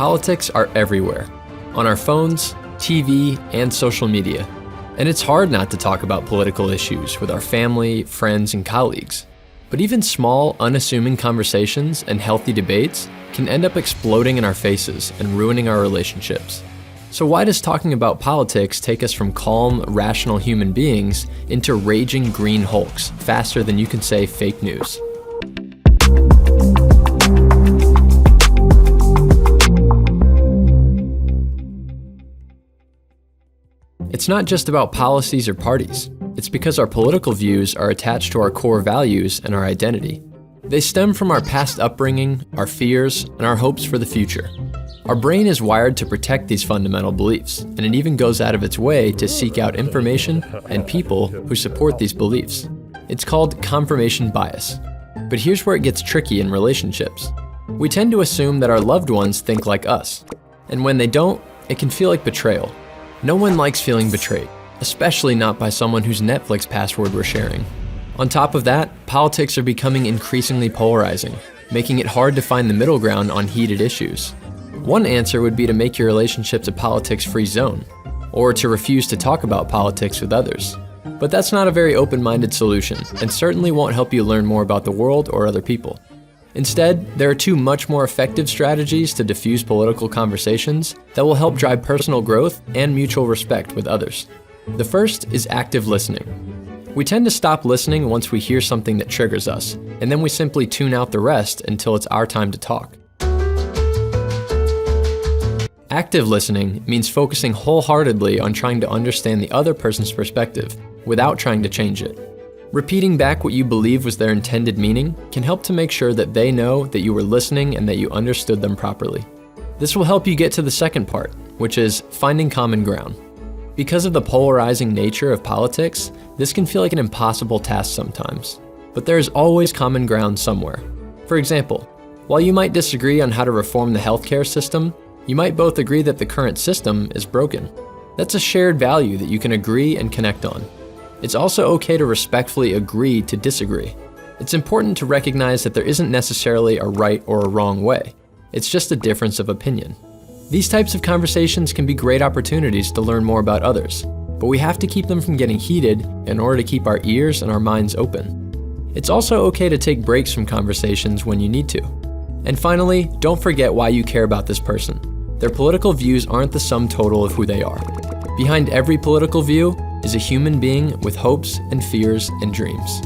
Politics are everywhere, on our phones, TV, and social media. And it's hard not to talk about political issues with our family, friends, and colleagues. But even small, unassuming conversations and healthy debates can end up exploding in our faces and ruining our relationships. So why does talking about politics take us from calm, rational human beings into raging green hulks faster than you can say fake news? It's not just about policies or parties. It's because our political views are attached to our core values and our identity. They stem from our past upbringing, our fears, and our hopes for the future. Our brain is wired to protect these fundamental beliefs, and it even goes out of its way to seek out information and people who support these beliefs. It's called confirmation bias. But here's where it gets tricky in relationships. We tend to assume that our loved ones think like us, and when they don't, it can feel like betrayal. No one likes feeling betrayed, especially not by someone whose Netflix password we're sharing. On top of that, politics are becoming increasingly polarizing, making it hard to find the middle ground on heated issues. One answer would be to make your relationships a politics-free zone, or to refuse to talk about politics with others. But that's not a very open-minded solution, and certainly won't help you learn more about the world or other people. Instead, there are two much more effective strategies to diffuse political conversations that will help drive personal growth and mutual respect with others. The first is active listening. We tend to stop listening once we hear something that triggers us, and then we simply tune out the rest until it's our time to talk. Active listening means focusing wholeheartedly on trying to understand the other person's perspective without trying to change it. Repeating back what you believe was their intended meaning can help to make sure that they know that you were listening and that you understood them properly. This will help you get to the second part, which is finding common ground. Because of the polarizing nature of politics, this can feel like an impossible task sometimes. But there is always common ground somewhere. For example, while you might disagree on how to reform the healthcare system, you might both agree that the current system is broken. That's a shared value that you can agree and connect on. It's also okay to respectfully agree to disagree. It's important to recognize that there isn't necessarily a right or a wrong way. It's just a difference of opinion. These types of conversations can be great opportunities to learn more about others, but we have to keep them from getting heated in order to keep our ears and our minds open. It's also okay to take breaks from conversations when you need to. And finally, don't forget why you care about this person. Their political views aren't the sum total of who they are. Behind every political view is a human being with hopes and fears and dreams.